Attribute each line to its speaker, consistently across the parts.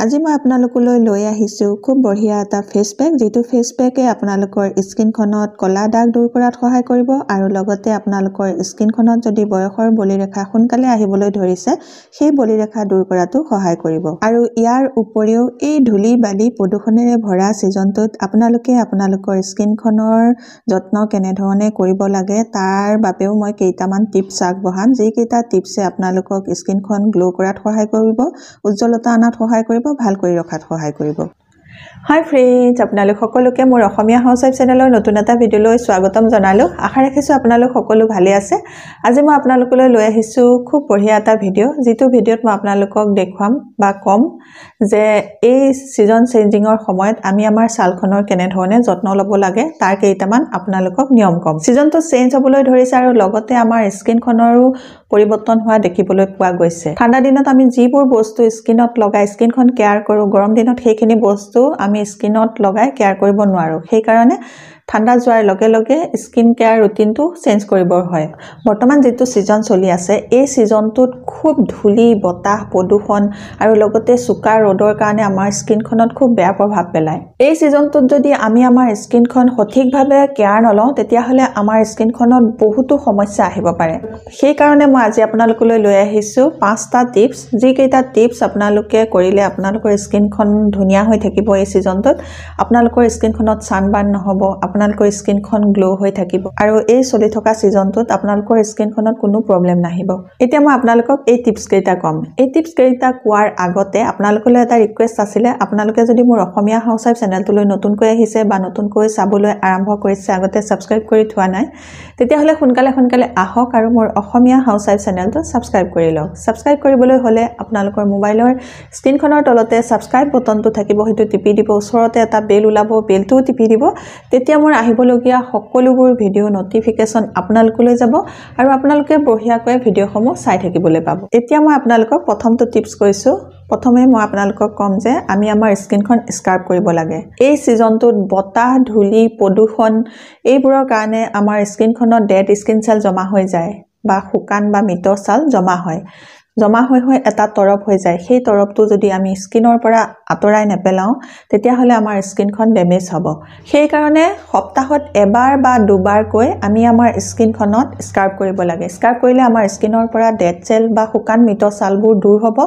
Speaker 1: আজি মই আপোনালোকলৈ লৈ আহিছোঁ খুব বঢ়িয়া এটা ফেচ পেক যেটো ফেচ পেকে আপোনালোকৰ স্কিনখনত কলা দাগ দূৰ কৰাত সহায় কৰিব আৰু লগতে আপোনালোকৰ স্কিনখনত যদি বয়সৰ বলিৰেখা সোনকালে আহিবলৈ ধৰিছে সেই বলিৰেখা দূৰ কৰাটো সহায় কৰিব আৰু ইয়াৰ উপৰিও এই ধূলি বালি প্ৰদূষণেৰে ভৰা সিজনটোত আপোনালোকে আপোনালোকৰ স্কিনখনৰ যত্ন কেনে ধৰণে কৰিব লাগে তাৰ বাবেও মই কেইটামান টিপছ আগবঢ়াম যি কেইটা টিপছে আপোনালোকক স্কিনখন গ্লো কৰাত সহায় কৰিব উজ্জ্বলতা আনাত সহায় কৰিব ভাল কৰি ৰখাত সহায় কৰিব হাই ফ্ৰেন্ডছ আপোনালোক সকলোকে মোৰ অসমীয়া হাউসৱাইফ চেনেলৰ নতুন এটা ভিডিঅলৈ স্বাগতম জনালো আশা ৰাখিছো আপোনালোক সকলো ভালে আছে আজি মই আপোনালোকলৈ লৈ আহিছো খুব বঢ়িয়া এটা ভিডিঅ যেটো ভিডিঅত মই আপোনালোকক দেখুৱাম বা কম যে এই সিজন চেঞ্জিংৰ সময়ত আমি আমাৰ ছালখনৰ কেনে ধৰণে যত্ন ল'ব লাগে তাৰ কেইটামান আপোনালোকক নিয়ম কম সিজনটো চেঞ্জ হ'বলৈ ধৰিছে আৰু লগতে আমাৰ স্কিনখনৰো পৰিৱৰ্তন হোৱা দেখিবলৈ পোৱা গৈছে ঠাণ্ডা দিনত আমি যিবোৰ বস্তু স্কিনত লগাই স্কিনখন কেয়াৰ কৰো গৰম দিনত সেইখিনি বস্তু আমি স্কিনত লগাই কেয়াৰ কৰিব নোৱাৰো সেই কাৰণে ঠাণ্ডা যোৱাৰ লগে লগে স্কিন কেয়াৰ ৰুটিনটো চেঞ্জ কৰিবৰ হয় বৰ্তমান যেটো সিজন চলি আছে এই সিজনটোত খুব ধূলি বতাহ প্ৰদূষণ আৰু লগতে সুকা ৰ'দৰ কাৰণে আমাৰ স্কিনখনত খুব বেয়া প্ৰভাৱ পেলায় এই সিজনটোত যদি আমি আমাৰ স্কিনখন সঠিকভাৱে কেয়াৰ নলওঁ তেতিয়া হলে আমাৰ স্কিনখনত বহুতো সমস্যা আহিব পাৰে সেই কাৰণে মই আজি আপোনালোকলৈ লৈ আহিছো 5টা টিপছ যি কেইটা টিপছ আপোনালোকে কৰিলে আপোনালোকৰ স্কিনখন ধুনীয়া হৈ থাকিব এই সিজনটোত আপোনালোকৰ স্কিনখনত সানবাৰ্ন নহব আপোনালোকৰ স্কিনখন গ্লো হৈ থাকিব আৰু এই চলি থকা সিজনটোত আপোনালোকৰ স্কিনখনত কোনো প্ৰবলেম নাহিব এতিয়া মই আপোনালোকক এই টিপছ কেইটা কম এই টিপছ কেইটা কোৱাৰ আগতে আপোনালোকলৈ এটা ৰিকুৱেষ্ট আছিল আপোনালোকে যদি মোৰ অসমীয়া হাউসৱাইফ চেনেলটোলৈ নতুনকৈ আহিছে বা নতুনকৈ চাবলৈ আৰম্ভ কৰিছে আগতে সাবস্ক্ৰাইব কৰি থোৱা নাই তেতিয়া হলে সোনকালে আহক আৰু মোৰ অসমীয়া হাউসৱাইফ চেনেলটো সাবস্ক্ৰাইব কৰি লওক সাবস্ক্ৰাইব কৰিবলৈ হলে আপোনালোকৰ মোবাইলৰ স্ক্ৰিনখনৰ তলতে সাবস্ক্ৰাইব বটনটো থাকিব হেতু টিপি দিব ওচৰতে এটা বেল ওলাব বেলটো টিপি দিব তেতিয়া মোৰ আহিবলগীয়া সকলোবোৰ ভিডিও নটিফিকেশন আপোনালোকলৈ যাব আৰু আপোনালোকে বঢ়িয়াকৈ ভিডিওসমূহ চাই থাকিবলৈ পাব এতিয়া মই আপোনালোকক প্ৰথমটো টিপছ কৈছো প্ৰথমে মই আপোনালোকক কম যে আমি আমাৰ স্কিনখন স্ক্ৰাব কৰিব লাগে এই সিজনটোত বতাহ ধূলি প্ৰদূষণ এইবোৰৰ কাৰণে আমাৰ স্কিনখনত ডেড স্কিন সেল জমা হৈ যায় বা শুকান বা মৃত ছাল জমা হৈ এটা তৰপ হৈ যায় সেই তৰপটো যদি আমি স্কিনৰ পৰা আতৰাই নেপেলাও তেতিয়া হলে আমাৰ স্কিনখন ড্যামেজ হ'ব সেই কাৰণে সপ্তাহত এবাৰ বা দুবাৰকৈ আমি আমাৰ স্কিনখনত স্ক্ৰাব কৰিব লাগে স্ক্ৰাব কৰিলে আমাৰ স্কিনৰ পৰা ডেড সেল বা শুকান মৃত ছালবোৰ দূৰ হ'ব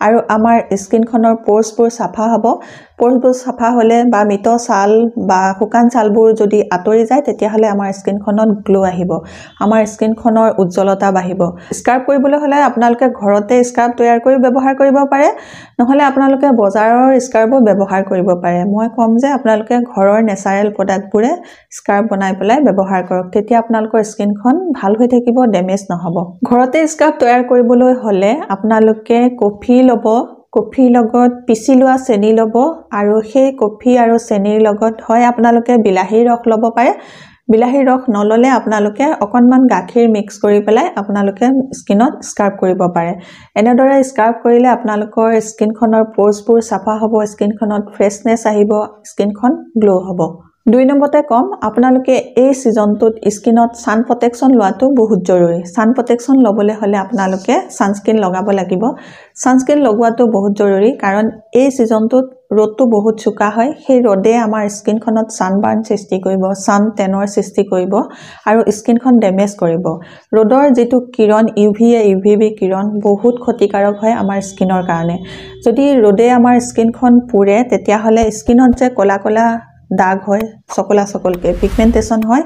Speaker 1: আৰু আমাৰ স্কিনখনৰ পোৰ্ছবোৰ সাফা হ'ব পোৰ্ছবোৰ সাফা হলে বা মৃত ছাল বা শুকান ছালবোৰ যদি আতৰি যায় তেতিয়া হলে আমাৰ স্কিনখনত গ্লো আহিব আমাৰ স্কিনখনৰ উজ্জ্বলতা বাঢ়িব স্ক্ৰাব কৰিবলৈ হলে আপোনালোকে ঘৰতে স্ক্ৰাব তৈয়াৰ কৰি ব্যৱহাৰ কৰিব পাৰে নহলে আপোনালোকে বজাৰৰ স্ক্ৰাবো ব্যৱহাৰ কৰিব পাৰে মই কম যে আপোনালোকে ঘৰৰ নেচাৰেল প্ৰডাক্টবোৰে স্ক্ৰাব বনাই পেলাই ব্যৱহাৰ কৰক তেতিয়া আপোনালোকৰ স্কিনখন ভাল হৈ থাকিব ড্যামেজ নহব ঘৰতে স্ক্ৰাব তৈয়াৰ কৰিবলৈ হলে আপোনালোকে কফি লব কফি লগত পিছি লোৱা চেনি লব আৰু সেই কফি আৰু চেনিৰ লগত হয় আপোনালোকে বিলাহীৰ ৰস লব পাৰে বিলাহীৰ ৰস নললে আপোনালোকে অকনমান গাখীৰ মিক্স কৰি পেলাই আপোনালোকে স্কিনত স্ক্ৰাব কৰিব পাৰে এনেদৰে স্ক্ৰাব কৰিলে আপোনালোকৰ স্কিনখনৰ পোৰ্ছবোৰ সাফা হ'ব স্কিনখনত ফ্ৰেছনেছ আহিব স্কিনখন গ্লো হ'ব 2 নম্বৰতে কম আপোনালোকে এই সিজনটোত স্কিনত সান প্ৰটেকচন লোৱাটো বহুত জৰুৰী সান প্ৰটেকচন লবলৈ হলে আপোনালোকে সানস্ক্ৰিন লগাব লাগিব সানস্ক্ৰিন লগোৱাটো বহুত জৰুৰী কাৰণ এই সিজনটোত ৰ'দটো বহুত চুকা হয় সেই ৰ'দে আমাৰ স্কিনখনত সানবাৰ্ন সৃষ্টি কৰিব সান টেনৰ সৃষ্টি কৰিব আৰু স্কিনখন ড্যামেজ কৰিব ৰ'দৰ যেটো কিৰণ ইউভি ইউভিবি কিৰণ বহুত ক্ষতিকাৰক হয় আমাৰ স্কিনৰ কাৰণে যদি ৰ'দে আমাৰ স্কিনখন পুৰে তেতিয়া হলে স্কিনত যে কলা দাগ হয় সকলকে পিগমেন্টেশন হয়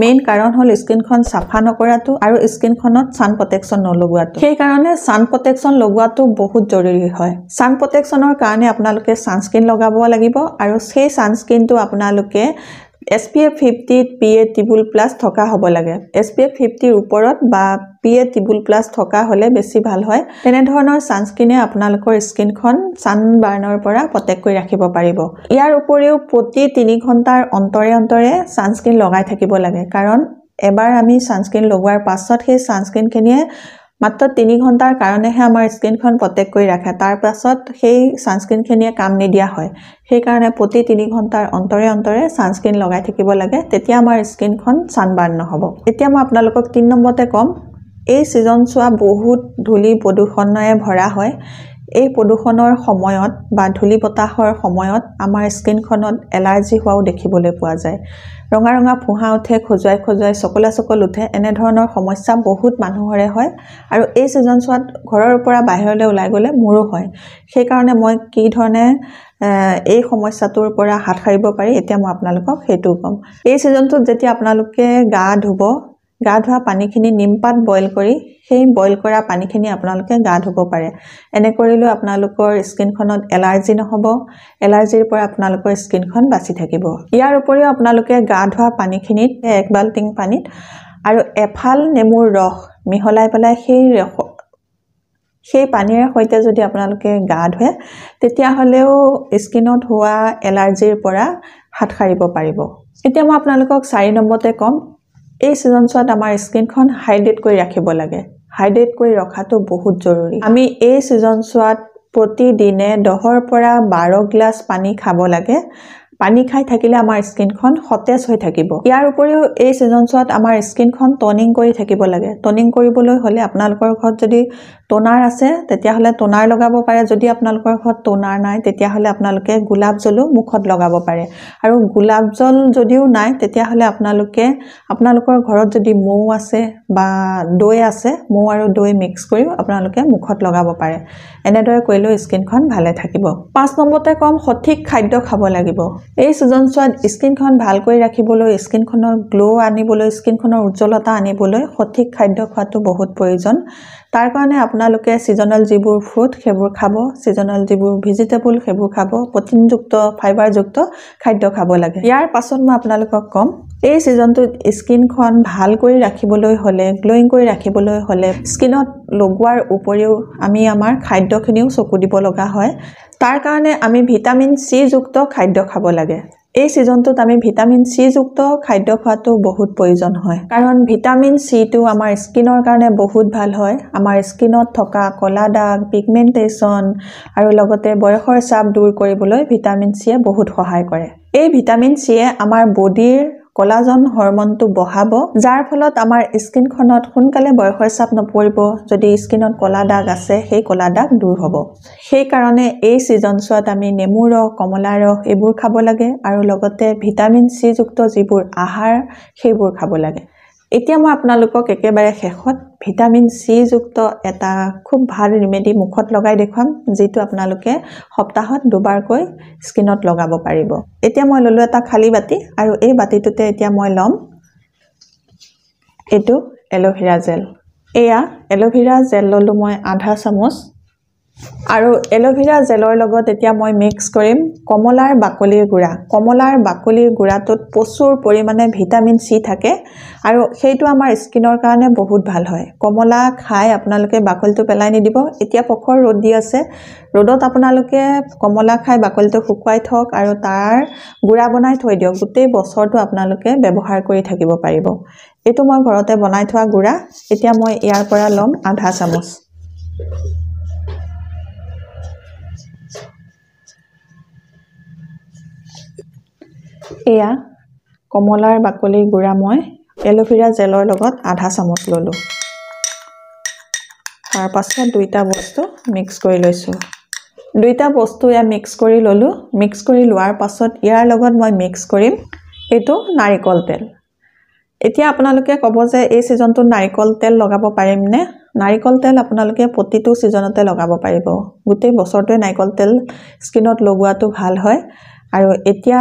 Speaker 1: মেইন কাৰণ হল স্কিনখন সাফা নকৰাটো আৰু স্কিনখনত সান প্ৰটেকচন নলগোৱাটো সেই কাৰণে সান প্ৰটেকচন লগোৱাটো বহুত জৰুৰী হয় সান প্ৰটেকচনৰ কাৰণে আপোনালোকে সানস্ক্ৰিন লগাব লাগিব আৰু সেই সানস্ক্ৰিনটো আপোনালোকে SPF 50 PA++ থকা হ'ব লাগে SPF 50 ওপৰত বা PA++ থকা হলে বেছি ভাল হয় তেনে ধৰণৰ সানস্ক্ৰিনে আপোনালোকৰ স্কিনখন সানবাৰ্নৰ পৰা প্ৰটেক্ট কৰি ৰাখিব পাৰিব ইয়াৰ উপৰিও প্ৰতি 3 ঘণ্টাৰ অন্তৰে সানস্ক্ৰিন লগাই থাকিব লাগে কাৰণ এবাৰ আমি সানস্ক্ৰিন লগোৱাৰ পাছত সেই সানস্ক্ৰিনখিনিয়ে মাত্ৰ 3 ঘণ্টাৰ কাৰণেহে আমাৰ স্কিনখন প্ৰটেক্ট কৰি ৰাখে তাৰ পাছত সেই সানস্ক্ৰিনখিনিয়ে কাম নিদিয়া হয় সেই কাৰণে প্ৰতি 3 ঘণ্টাৰ অন্তৰে সানস্ক্ৰিন লগাই থাকিব লাগে তেতিয়া আমাৰ স্কিনখন সানবাৰ্ন নহব এতিয়া মই আপোনালোকক 3 নম্বৰতে কম এই সিজন চোৱা বহুত ধূলি প্ৰদূষণৰে ভৰা হয় এই প্ৰদূষণৰ সময়ত বা ধূলি বতাহৰ সময়ত আমাৰ স্কিনখনত এলাৰ্জি হোৱাও দেখিবলৈ পোৱা যায় ৰঙা ৰঙা ফুহা উঠে খজুৱাই খজুৱাই চকল উঠে এনে ধৰণৰ সমস্যা বহুত মানুহৰে হয় আৰু এই সিজন সোৱাত ঘৰৰ পৰা বাহিৰলৈ ওলাই গলে মোৰো হয় সেই কাৰণে মই কি ধৰণে এই সমস্যাটোৰ পৰা হাত সাৰিব পাৰি এতিয়া মই আপোনালোকক হেতু কম এই সিজনটোত যেতিয়া আপোনালোকে গা ধুব গা ধোৱা পানীখিনি নিমপাত বইল কৰি সেই বইল কৰা পানীখিনি আপোনালোকে গা ধুব পাৰে এনে কৰিলে আপোনালোকৰ স্কিনখনত এলাৰ্জি নহব এলাৰ্জিৰ পৰা আপোনালোকৰ স্কিনখন বাচি থাকিব ইয়াৰ উপৰিও আপোনালোকে গা ধোৱা পানীখিনিত এক বাল্টিং পানীত আৰু এফাল নেমুৰ ৰস মিহলাই পেলাই সেই পানীৰ সৈতে যদি আপোনালোকে গা ধুৱে তেতিয়া হলেও স্কিনত হোৱা এলাৰ্জিৰ পৰা হাত সাৰিব পাৰিব এতিয়া মই আপোনালোকক 4 নম্বৰতে কম এই সিজনছোৱাত আমাৰ স্কিনখন হাইড্ৰেট কৰি ৰাখিব লাগে হাইড্ৰেট কৰি ৰখাটো বহুত জৰুৰী আমি এই সিজনছোৱাত প্ৰতিদিনে 10 পৰা 12 গ্লাস পানী খাব লাগে পানী খাই থাকিলে আমাৰ স্কিনখন সতেজ হৈ থাকিব ইয়াৰ উপৰিও এই সিজনছোৱাত আমাৰ স্কিনখন টনিং কৰি থাকিব লাগে টনিং কৰিবলৈ হলে আপোনালোকৰ ঘৰত যদি টোনাৰ আছে তেতিয়া হলে টোনাৰ লগাব পাৰে যদি আপোনালোকৰ ঘৰত টোনাৰ নাই তেতিয়া হলে আপোনালোকে গোলাপ জল মুখত লগাব পাৰে আৰু গোলাপ জল যদিও নাই তেতিয়া হলে আপোনালোকৰ ঘৰত যদি মৌ আছে বা দৈ আছে মৌ আৰু দৈ মিক্স কৰি আপোনালোকে মুখত লগাব পাৰে এনেদৰে কৰিলে স্কিনখন ভালে থাকিব 5 নম্বৰতে কম সঠিক খাদ্য খাব লাগিব এই সিজনছোৱাত স্কিনখন ভাল কৰি ৰাখিবলৈ স্কিনখনৰ গ্লো আনিবলৈ স্কিনখনৰ উজ্জ্বলতা আনিবলৈ সঠিক খাদ্য খোৱাটো বহুত প্ৰয়োজন তাৰ কাৰণে আপোনালোকে সিজনাল যিবোৰ ফ্ৰুট সেইবোৰ খাব সিজনাল যিবোৰ ভেজিটেবল সেইবোৰ খাব প্ৰটিনযুক্ত ফাইবাৰযুক্ত খাদ্য খাব লাগে ইয়াৰ পাছত মই আপোনালোকক কম এই সিজনটোত স্কিনখন ভাল কৰি ৰাখিবলৈ হলে গ্লোইং কৰি ৰাখিবলৈ হলে স্কিনত লগোৱাৰ উপৰিও আমি আমাৰ খাদ্যখিনিও চকু দিব লগা হয় তাৰ কাৰণে আমি ভিটামিন সি যুক্ত খাদ্য খাব লাগে এই সিজনটোত আমি ভিটামিন সি যুক্ত খাদ্য খোৱাটো বহুত প্ৰয়োজন হয় কাৰণ ভিটামিন সি টো আমাৰ স্কিনৰ কাৰণে বহুত ভাল হয় আমাৰ স্কিনত থকা কলা দাগ পিগমেন্টেশন আৰু লগতে বয়সৰ চাপ দূৰ কৰিবলৈ ভিটামিন সি এ বহুত সহায় কৰে এই ভিটামিন সি এ আমাৰ বডিৰ কোলাজেন হৰমনটো বঢ়াব যাৰ ফলত আমাৰ স্কিনখনত সোনকালে বয়সৰ চাপ নপৰিব যদি স্কিনত কলা দাগ আছে সেই কলা দাগ দূৰ হ'ব সেই কাৰণে এই সিজনছোৱাত আমি নেমু ৰস কমলা ৰস এইবোৰ খাব লাগে আৰু লগতে ভিটামিন সি যুক্ত যিবোৰ আহাৰ সেইবোৰ খাব লাগে এতিয়া মই আপোনালোকক একেবাৰে শেষত ভিটামিন সি যুক্ত এটা খুব ভাল ৰেমেডি মুখত লগাই দেখুৱাম যেটো আপোনালোকে সপ্তাহত দুবাৰকৈ স্কিনত লগাব পাৰিব এতিয়া মই ললো এটা খালি বাটি আৰু এই বাটিটোতে এতিয়া মই লম এটো এলোভেৰা জেল এয়া এলোভেৰা জেল ললো মই আধা চামুচ আৰু এলোভেৰা জেলৰ লগত এতিয়া মই মিক্স কৰিম কমলাৰ বাকলিৰ গুড়াটোত প্ৰচুৰ পৰিমাণে ভিটামিন সি থাকে আৰু সেইটো আমাৰ স্কিনৰ কাৰণে বহুত ভাল হয় কমলা খাই আপোনালোকে বাকলিটো পেলাই নিদিব এতিয়া পখৰ ৰ'দ দি আছে ৰ'দত আপোনালোকে কমলা খাই বাকলিটো শুকুৱাই থক আৰু তাৰ গুড়া বনাই থৈ দিয়ক গোটেই বছৰটো আপোনালোকে ব্যৱহাৰ কৰি থাকিব পাৰিব এটো মই ঘৰতে বনাই থোৱা গুড়া এতিয়া মই ইয়াৰ পৰা লম আধা চামুচ এয়া কমলাৰ বাকলিৰ গুড়া মই এলোভেৰা জেলৰ লগত আধা চামুচ ললো তাৰ পাছত দুইটা বস্তু মিক্স কৰি লৈছো দুইটা বস্তু ইয়া মিক্স কৰি ললো মিক্স কৰি লোৱাৰ পাছত ইয়াৰ লগত মই মিক্স কৰিম এটো নাৰিকল তেল এতিয়া আপোনালোকে ক'ব যে এই সিজনটোত নাৰিকল তেল লগাব পাৰিমনে নাৰিকল তেল আপোনালোকে প্ৰতিটো সিজনতে লগাব পাৰিব গোটেই বছৰটোৱে নাৰিকল তেল স্কিনত লগোৱাটো ভাল হয় আৰু এতিয়া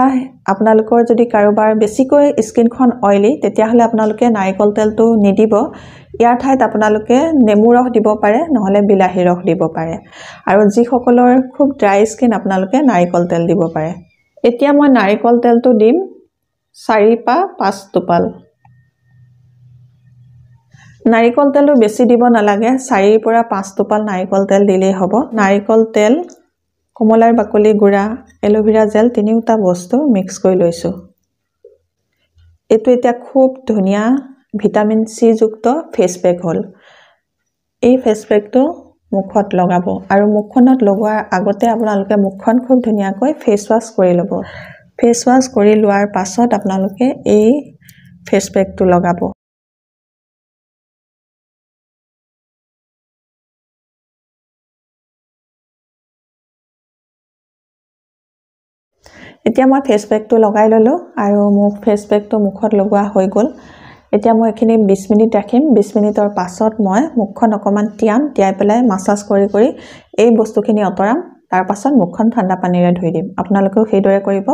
Speaker 1: আপোনালোকৰ যদি কাৰোবাৰ বেছিকৈ স্কিনখন অইলি তেতিয়া হলে আপোনালোকে নাৰিকল তেলটো নিদিব ইয়াৰ ঠাইত আপোনালোকে নেমু ৰস দিব পাৰে নহলে বিলাহী ৰস দিব পাৰে আৰু যি সকলৰ খুব ড্ৰাই স্কিন আপোনালোকে নাৰিকল তেল দিব পাৰে এতিয়া মই নাৰিকল তেলটো দিম 4 পা 5 টোপাল নাৰিকল তেলটো বেছি দিব নালাগে 4 পৰা 5 টোপাল নাৰিকল তেল দিলেই হ'ব নাৰিকল তেল কমলাৰ বাকলি গুড়া এলোভেৰা জেল তিনিটা বস্তু মিক্স কৰি লৈছো এটো এতিয়া খুব ধুনিয়া ভিটামিন সি যুক্ত ফেস প্যাক হল এই ফেস প্যাকটো মুখত লগাব আৰু মুখখনত লগোৱাৰ আগতে আপোনালোকে মুখখন খুব ধুনিয়াকৈ ফেস ওয়াশ কৰি ল'ব ফেস ওয়াশ কৰি লোৱাৰ পাছত আপোনালোকে এই ফেস প্যাকটো লগাব এতিয়া মই ফেচ পেকটো লগাই ললো আৰু মোক ফেচ পেকটো মুখত লগোৱা হৈ গল এতিয়া মই এখিনি 20 মিনিট ৰাখিম 20 মিনিটৰ পাছত মই মুখখন অকমান তিয়াই পেলাই মাসাজ কৰি এই বস্তুখিনি অতৰাম তাৰ পাছত মুখখন ঠাণ্ডা পানীৰে ধুই দিম আপোনালোকেও সেইদৰে কৰিব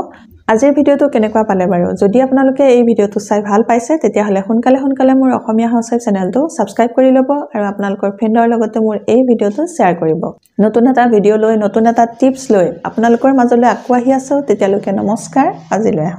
Speaker 1: আজিৰ ভিডিওটো কেনেকুৱা পালে বাৰু যদি আপোনালোকে এই ভিডিওটো চাই ভাল পাইছে তেতিয়া হলে সোনকালে মোৰ অসমীয়া হাউচৱাইফ চেনেলটো সাবস্ক্ৰাইব কৰি ল'ব আৰু আপোনালোকৰ ফ্ৰেণ্ডৰ লগতে মোৰ এই ভিডিওটো শ্বেয়াৰ কৰিব নতুন এটা ভিডিও লৈ নতুন এটা টিপছ লৈ আপোনালোকৰ মাজলৈ আকৌ আহি আছো তেতিয়ালৈকে নমস্কাৰ আজিলৈ